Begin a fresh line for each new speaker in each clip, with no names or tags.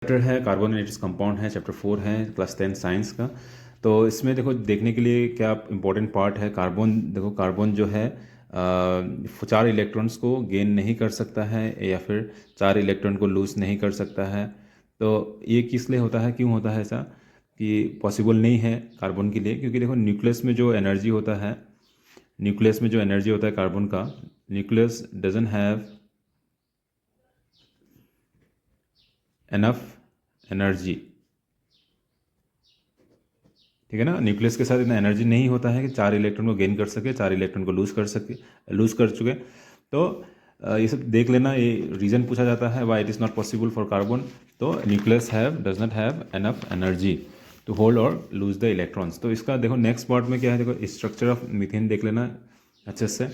Chapter है carbon and its compound है, chapter 4 है क्लास 10 साइंस का। तो इसमें देखो देखने के लिए क्या इंपॉर्टेंट पार्ट है। कार्बन देखो, कार्बन जो है 4 इलेक्ट्रॉन्स को गेन नहीं कर सकता है या फिर 4 इलेक्ट्रॉन को लूज नहीं कर सकता है। तो ये किस लिए होता है, क्यों होता है ऐसा कि पॉसिबल नहीं है कार्बन के लिए? क्योंकि देखो न्यूक्लियस में जो एनर्जी होता है, न्यूक्लियस में जो एनर्जी होता है कार्बन का, nucleus doesn't have enough energy. ठीक है ना, न्यूक्लियस के साथ इतना एनर्जी नहीं होता है कि 4 इलेक्ट्रॉन को गेन कर सके, 4 इलेक्ट्रॉन को लूज कर चुके। तो ये सब देख लेना, ये रीज़न पूछा जाता है why it is not possible for carbon. तो nucleus does not have enough energy to hold और लूज द इलेक्ट्रॉन्स। तो इसका देखो नेक्स्ट पार्ट में क्या है, देखो स्ट्रक्चर ऑफ मीथेन देख लेना अच्छे से।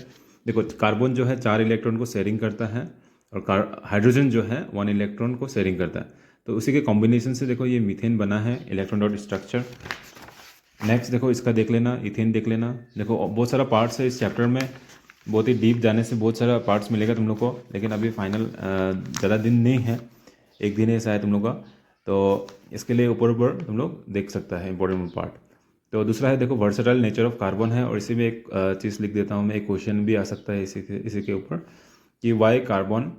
देखो कार्बन जो है 4 इलेक्ट्रॉन को शेयरिंग करता है और हाइड्रोजन जो है 1 इलेक्ट्रॉन को शेयरिंग करता है। तो उसी के कॉम्बिनेशन से देखो ये मीथेन बना है, इलेक्ट्रॉन डॉट स्ट्रक्चर। नेक्स्ट देखो इसका देख लेना, इथेन देख लेना। देखो बहुत सारा पार्ट्स है इस चैप्टर में, बहुत ही डीप जाने से बहुत सारा पार्ट्स मिलेगा तुम लोग को। लेकिन अभी फाइनल ज़्यादा दिन नहीं है, एक दिन है शायद तुम लोग का। तो इसके लिए ऊपर ऊपर तुम लोग देख सकता है इंपॉर्टेंट पार्ट। तो दूसरा है देखो वर्सेटाइल नेचर ऑफ कार्बन है, और इसी में एक चीज़ लिख देता हूँ मैं, एक क्वेश्चन भी आ सकता है इसी के ऊपर कि why carbon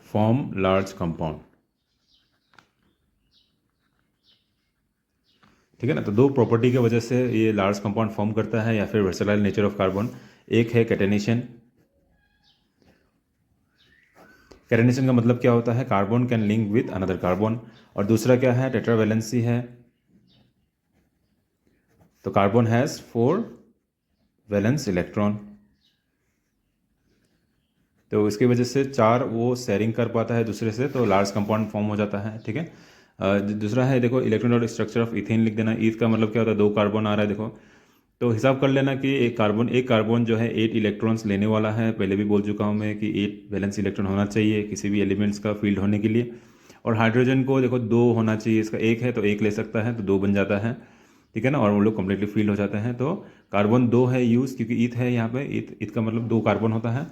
form large compound. ठीक है ना, तो 2 प्रॉपर्टी की वजह से ये लार्ज कंपाउंड फॉर्म करता है या फिर वर्सेटाइल नेचर ऑफ कार्बन। एक है कैटेनेशन। कैटेनेशन का मतलब क्या होता है, carbon can link with another carbon. और दूसरा क्या है, टेट्रावैलेंसी है। तो कार्बन हैज़ 4 वैलेंस इलेक्ट्रॉन, तो इसकी वजह से 4 वो शेयरिंग कर पाता है दूसरे से, तो लार्ज कंपाउंड फॉर्म हो जाता है। ठीक है। दूसरा है देखो electron dot structure of ethane लिख देना। ईथ का मतलब क्या होता है, 2 कार्बन आ रहा है देखो। तो हिसाब कर लेना कि एक कार्बन जो है 8 इलेक्ट्रॉन्स लेने वाला है। पहले भी बोल चुका हूँ मैं कि 8 वैलेंस इलेक्ट्रॉन होना चाहिए किसी भी एलिमेंट्स का फील्ड होने के लिए। और हाइड्रोजन को देखो 2 होना चाहिए, इसका 1 है तो 1 ले सकता है, तो 2 बन जाता है। ठीक है ना, और वो लोग कम्प्लीटली फील्ड हो जाते हैं। तो कार्बन 2 है यूज़, क्योंकि ईथ है यहाँ पे, ईथ का मतलब 2 कार्बन होता है।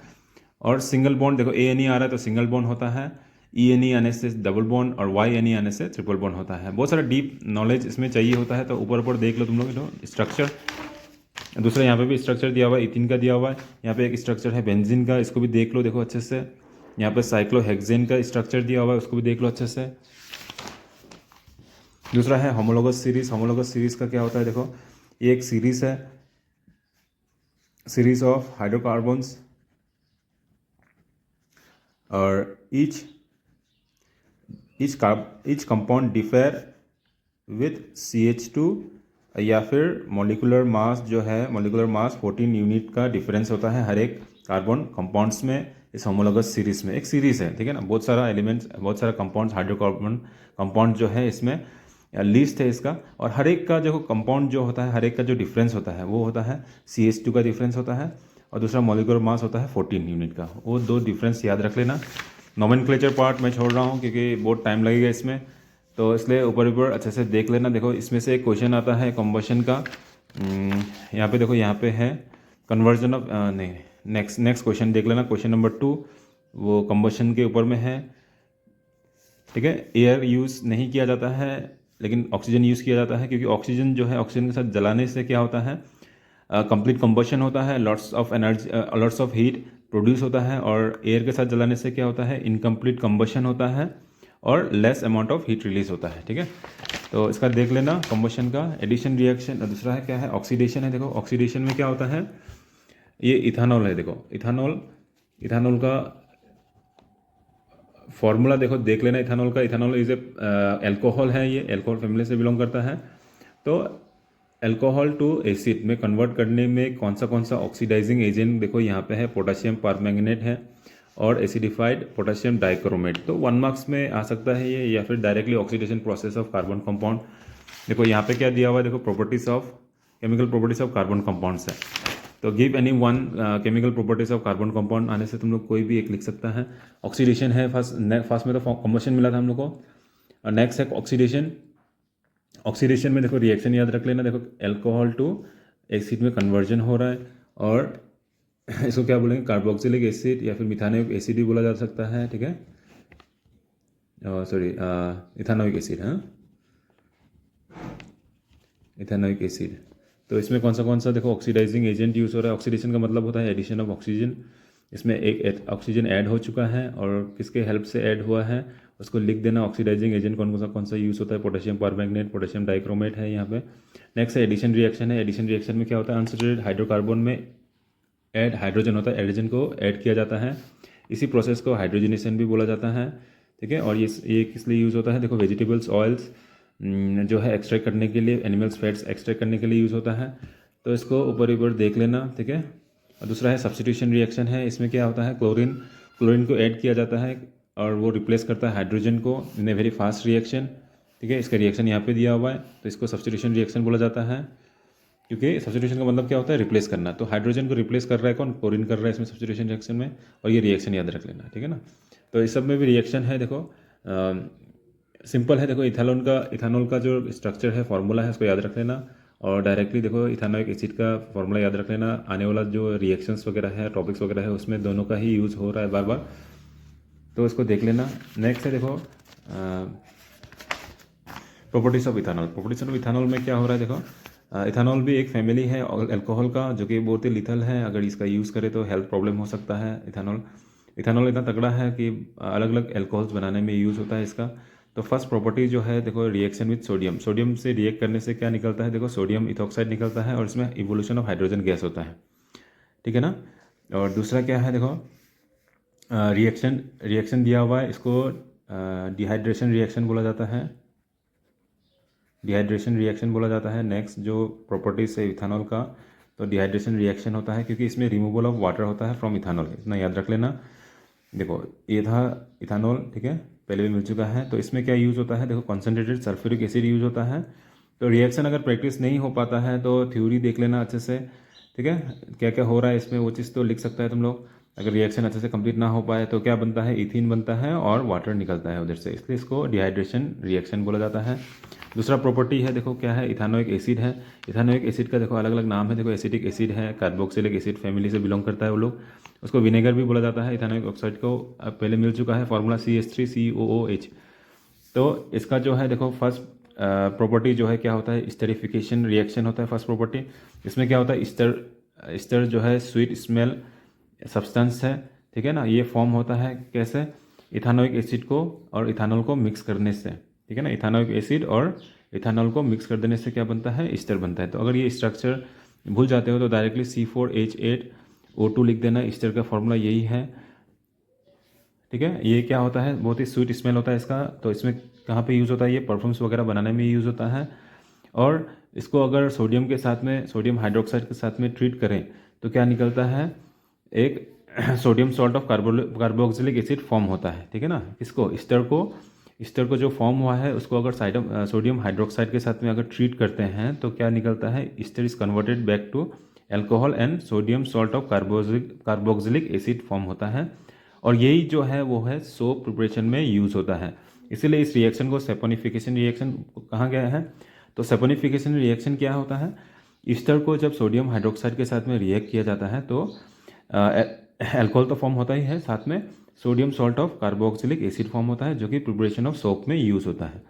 और सिंगल बॉन्ड देखो ए एन ई आ रहा है तो सिंगल बॉन्ड होता है, ई एन ई आने से डबल बॉन्ड, और वाई एन ई आने से ट्रिपल बॉन्ड होता है। बहुत सारा डीप नॉलेज इसमें चाहिए होता है, तो ऊपर ऊपर देख लो तुम लोग तो स्ट्रक्चर। दूसरा यहाँ पे भी स्ट्रक्चर दिया हुआ है, इथिन का दिया हुआ है। यहाँ पे एक स्ट्रक्चर है बेंजीन का, इसको भी देख लो देखो अच्छे से। यहाँ पे साइक्लोहेक्सेन का स्ट्रक्चर दिया हुआ है, उसको भी देख लो अच्छे से। दूसरा है होमोलोगस सीरीज। होमोलोगस सीरीज का क्या होता है, देखो ये एक सीरीज है, सीरीज ऑफ हाइड्रोकार्बन्स, और each compound differ with CH2, या फिर मोलिकुलर मास जो है, मोलिकुलर मास 14 यूनिट का डिफरेंस होता है हर एक कार्बन कंपाउंड्स में। इस होमोलोगस सीरीज में एक सीरीज है, ठीक है ना, बहुत सारा एलिमेंट्स, बहुत सारा कंपाउंड्स, हाइड्रोकार्बन कंपाउंड जो है इसमें लिस्ट है इसका। और हर एक का जो कंपाउंड जो होता है, हर एक का जो डिफरेंस होता है वो होता है CH2 का डिफरेंस होता है, और दूसरा मोलिकुलर मास होता है 14 यूनिट का। वो 2 डिफरेंस याद रख लेना। नोमेनक्लेचर पार्ट मैं छोड़ रहा हूँ क्योंकि बहुत टाइम लगेगा इसमें, तो इसलिए ऊपर ऊपर अच्छे से देख लेना। देखो इसमें से एक क्वेश्चन आता है कम्बशन का। यहाँ पे देखो, यहाँ पे है कन्वर्जन ऑफ, नहीं, नेक्स्ट क्वेश्चन देख लेना, क्वेश्चन नंबर 2, वो कम्बशन के ऊपर में है। ठीक है, एयर यूज़ नहीं किया जाता है लेकिन ऑक्सीजन यूज़ किया जाता है, क्योंकि ऑक्सीजन जो है, ऑक्सीजन के साथ जलाने से क्या होता है, कंप्लीट कंबशन होता है, lots of energy, lots of heat produce होता है। और एयर के साथ जलाने से क्या होता है, इनकम्प्लीट कंबशन होता है और less amount of heat release होता है। ठीक है, तो इसका देख लेना कंबशन का। एडिशन रिएक्शन, दूसरा है क्या है, ऑक्सीडेशन है। देखो ऑक्सीडेशन में क्या होता है, ये इथानॉल है। देखो इथानॉल का फॉर्मूला देखो देख लेना। इथानॉल इज ए एल्कोहल है, ये एल्कोहल फैमिली से बिलोंग करता है। तो अल्कोहल टू एसिड में कन्वर्ट करने में कौन सा ऑक्सीडाइजिंग एजेंट, देखो यहाँ पे है पोटेशियम परमैंगनेट है और एसिडिफाइड पोटेशियम डाइक्रोमेट। तो 1 मार्क्स में आ सकता है ये, या फिर directly oxidation process of carbon compound. देखो यहाँ पे क्या दिया हुआ है, देखो properties of, chemical properties of carbon compounds है। तो give any one chemical properties of carbon compound आने से तुम लोग कोई भी एक लिख सकता है। ऑक्सीडेशन है फर्स्ट में, तो कम्बशन मिला था हम लोग को, और नेक्स्ट है ऑक्सीडेशन। ऑक्सीडेशन में देखो रिएक्शन याद रख लेना। देखो अल्कोहल टू एसिड में कन्वर्जन हो रहा है, और इसको क्या बोलेंगे, कार्बोक्सिलिक एसिड या फिर मिथानिक एसिड भी बोला जा सकता है। ठीक है, सॉरी, इथानोइक एसिड, हाँ, इथानोइक एसिड। तो इसमें कौन सा देखो ऑक्सीडाइजिंग एजेंट यूज़ हो रहा है। ऑक्सीडेशन का मतलब होता है एडिशन ऑफ ऑक्सीजन। इसमें एक ऑक्सीजन ऐड हो चुका है और किसके हेल्प से ऐड हुआ है उसको लिख देना। ऑक्सीडाइजिंग एजेंट कौन सा यूज़ होता है, पोटेशियम परमैंगनेट, पोटेशियम डाइक्रोमेट है यहाँ पे। नेक्स्ट है एडिशन रिएक्शन है। एडिशन रिएक्शन में क्या होता है, अनसैचुरेटेड हाइड्रोकार्बन में ऐड हाइड्रोजन होता है, हाइड्रोजन को ऐड किया जाता है। इसी प्रोसेस को हाइड्रोजनेशन भी बोला जाता है, ठीक है। और ये किस लिए यूज़ होता है, देखो वेजिटेबल्स ऑयल्स जो है एक्सट्रैक्ट करने के लिए, एनिमल्स फैट्स एक्सट्रैक्ट करने के लिए यूज़ होता है। तो इसको ऊपर ऊपर देख लेना, ठीक है। और दूसरा है सब्स्टिट्यूशन रिएक्शन है। इसमें क्या होता है, क्लोरीन को ऐड किया जाता है और वो रिप्लेस करता है हाइड्रोजन को इन ए वेरी फास्ट रिएक्शन, ठीक है। इसका रिएक्शन यहाँ पे दिया हुआ है, तो इसको सब्स्टिट्यूशन रिएक्शन बोला जाता है, क्योंकि सब्स्टिट्यूशन का मतलब क्या होता है, रिप्लेस करना। तो हाइड्रोजन को रिप्लेस कर रहा है कौन, क्लोरीन कर रहा है इसमें सब्स्टिट्यूशन रिएक्शन में। और ये रिएक्शन याद रख लेना, ठीक है ना। तो इस सब में भी रिएक्शन है, देखो सिंपल है। देखो इथानॉल का जो स्ट्रक्चर है, फॉर्मूला है, उसको याद रख लेना। और डायरेक्टली देखो इथानोइक एसिड का फॉर्मूला याद रख लेना। आने वाला जो रिएक्शंस वगैरह है, टॉपिक्स वगैरह है, उसमें दोनों का ही यूज़ हो रहा है बार बार, तो इसको देख लेना। नेक्स्ट है देखो properties of ethanol. Properties of ethanol में क्या हो रहा है, देखो इथानॉल भी एक फैमिली है अल्कोहल का, जो कि बहुत ही लिथल है। अगर इसका यूज़ करें तो हेल्थ प्रॉब्लम हो सकता है। इथानॉल इतना तगड़ा है कि अलग अलग एल्कोहल्स बनाने में यूज़ होता है इसका। तो फर्स्ट प्रॉपर्टी जो है देखो, रिएक्शन विद सोडियम। सोडियम से रिएक्ट करने से क्या निकलता है, देखो सोडियम इथॉक्साइड निकलता है और इसमें इवोल्यूशन ऑफ हाइड्रोजन गैस होता है, ठीक है ना। और दूसरा क्या है, देखो रिएक्शन दिया हुआ है, इसको डिहाइड्रेशन रिएक्शन बोला जाता है। डिहाइड्रेशन रिएक्शन बोला जाता है। नेक्स्ट जो प्रॉपर्टीज है इथानॉल का, तो डिहाइड्रेशन रिएक्शन होता है क्योंकि इसमें रिमूवल ऑफ वाटर होता है फ्रॉम इथानॉल, इतना याद रख लेना। देखो ये था इथानॉल, ठीक है, पहले भी मिल चुका है। तो इसमें क्या यूज़ होता है, देखो कॉन्सेंट्रेटेड सल्फ्यूरिक एसिड यूज़ होता है। तो रिएक्शन अगर प्रैक्टिस नहीं हो पाता है तो थ्योरी देख लेना अच्छे से, ठीक है, क्या क्या हो रहा है इसमें, वो चीज़ तो लिख सकता है तुम लोग। अगर रिएक्शन अच्छे से कंप्लीट ना हो पाए तो क्या बनता है, इथीन बनता है और वाटर निकलता है उधर से, इसलिए इसको डिहाइड्रेशन रिएक्शन बोला जाता है। दूसरा प्रॉपर्टी है, देखो क्या है, इथानोइक एसिड है। इथानोइक एसिड का देखो अलग अलग नाम है, देखो एसिटिक एसिड है, कार्बोक्सिलिक एसिड फैमिली से बिलोंग करता है वो लोग। उसको विनेगर भी बोला जाता है। इथानोइक ऑक्साइड को पहले मिल चुका है फॉर्मूला CH3COOH। तो इसका जो है देखो फर्स्ट प्रॉपर्टी जो है क्या होता है, स्टेरिफिकेशन रिएक्शन होता है फर्स्ट प्रॉपर्टी। इसमें क्या होता है, स्टर जो है स्वीट स्मेल सब्सटेंस है, ठीक है ना। ये फॉर्म होता है कैसे, इथानोइक एसिड को और इथानॉल को मिक्स करने से, ठीक है ना। इथानोइक एसिड और इथानॉल को मिक्स कर देने से क्या बनता है, ईस्टर बनता है। तो अगर ये स्ट्रक्चर भूल जाते हो तो डायरेक्टली C4H8O2 लिख देना। ईस्टर का फॉर्मूला यही है, ठीक है। ये क्या होता है, बहुत ही स्वीट स्मेल होता है इसका। तो इसमें कहाँ पे यूज़ होता है, ये परफ्यूम्स वगैरह बनाने में यूज़ होता है। और इसको अगर सोडियम के साथ में, सोडियम हाइड्रोक्साइड के साथ में ट्रीट करें तो क्या निकलता है, एक sodium salt of carboxylic acid form होता है, ठीक है ना। इसको स्टर को जो फॉर्म हुआ है उसको अगर सोडियम हाइड्रोक्साइड के साथ में अगर ट्रीट करते हैं तो क्या निकलता है, ester is converted back to alcohol and sodium salt of carboxylic acid form होता है। और यही जो है वो है सोप प्रिपरेशन में यूज़ होता है। इसीलिए इस रिएक्शन को सेपोनिफिकेशन रिएक्शन कहा गया है। तो सेपोनिफिकेशन रिएक्शन क्या होता है, ईस्टर को जब सोडियम हाइड्रोक्साइड के साथ में रिएक्ट किया जाता है तो अल्कोहल तो फॉर्म होता ही है, साथ में sodium salt of carboxylic acid form होता है, जो कि प्रिपरेशन ऑफ सोप में यूज़ होता है।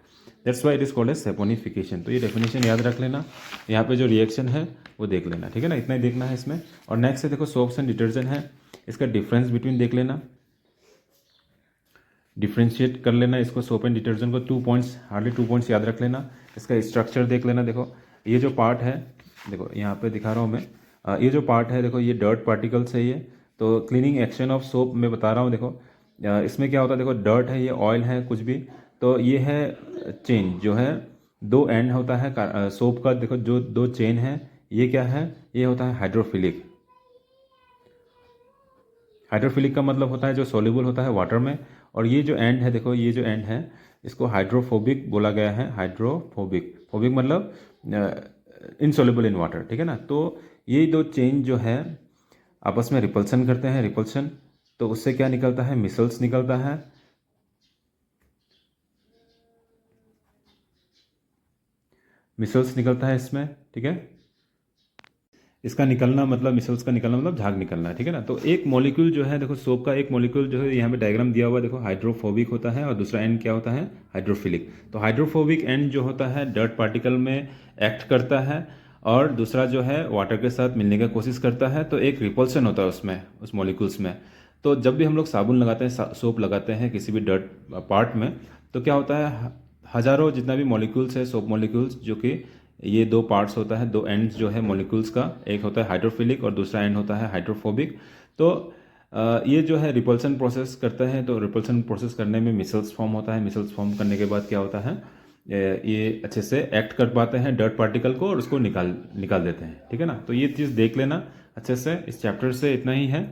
That's why it is called as saponification. तो ये डेफिनेशन याद रख लेना, यहाँ पे जो रिएक्शन है वो देख लेना, ठीक है ना। इतना ही देखना है इसमें। और नेक्स्ट है देखो सोप्स एंड डिटर्जेंट है, इसका डिफरेंस बिटवीन देख लेना, डिफ्रेंशिएट कर लेना इसको। सोप एंड डिटर्जेंट को 2 पॉइंट्स, हार्डली 2 पॉइंट्स याद रख लेना। इसका स्ट्रक्चर देख लेना। देखो ये जो पार्ट है, देखो यहाँ पे दिखा रहा हूँ मैं, ये जो पार्ट है देखो, ये डर्ट पार्टिकल्स है ये। तो क्लीनिंग एक्शन ऑफ सोप मैं बता रहा हूँ। देखो इसमें क्या होता है, देखो डर्ट है, ये ऑयल है कुछ भी, तो ये है चेन जो है, 2 एंड होता है सोप का। देखो जो 2 चेन है, ये क्या है, ये होता है हाइड्रोफिलिक। हाइड्रोफिलिक का मतलब होता है जो सोल्यूबल होता है वाटर में। और ये जो एंड है, देखो ये जो एंड है, इसको हाइड्रोफोबिक बोला गया है। हाइड्रोफोबिक, फोबिक मतलब इनसोल्यूबल इन वाटर, ठीक है ना। तो ये 2 चेन जो है आपस में रिपल्सन करते हैं, रिपल्सन, तो उससे क्या निकलता है, मिसल्स निकलता है। मिसल्स निकलता है इसमें, ठीक है। इसका निकलना मतलब मिसल्स का निकलना मतलब झाग निकलना है, ठीक है ना। तो एक मॉलिक्यूल जो है, देखो सोप का एक मॉलिक्यूल जो है यहाँ पे डायग्राम दिया हुआ है, देखो हाइड्रोफोबिक होता है और दूसरा एंड क्या होता है, हाइड्रोफिलिक। तो हाइड्रोफोबिक एंड जो होता है डर्ट पार्टिकल में एक्ट करता है और दूसरा जो है वाटर के साथ मिलने की कोशिश करता है, तो एक रिपल्सन होता है उसमें, उस मॉलिक्यूल्स में। तो जब भी हम लोग साबुन लगाते हैं, सोप लगाते हैं किसी भी डर्ट पार्ट में, तो क्या होता है, हज़ारों जितना भी मॉलिक्यूल्स है, सोप मॉलिक्यूल्स, जो कि ये दो पार्ट्स होता है, दो एंड्स जो है मॉलिक्यूल्स का, एक होता है हाइड्रोफिलिक और दूसरा एंड होता है हाइड्रोफोबिक। तो ये जो है रिपल्सन प्रोसेस करता है, तो रिपल्सन प्रोसेस करने में मिसल्स फॉर्म होता है। मिसल्स फॉर्म करने के बाद क्या होता है, ये अच्छे से एक्ट कर पाते हैं डर्ट पार्टिकल को और उसको निकाल निकाल देते हैं, ठीक है ना। तो ये चीज़ देख लेना अच्छे से, इस चैप्टर से इतना ही है।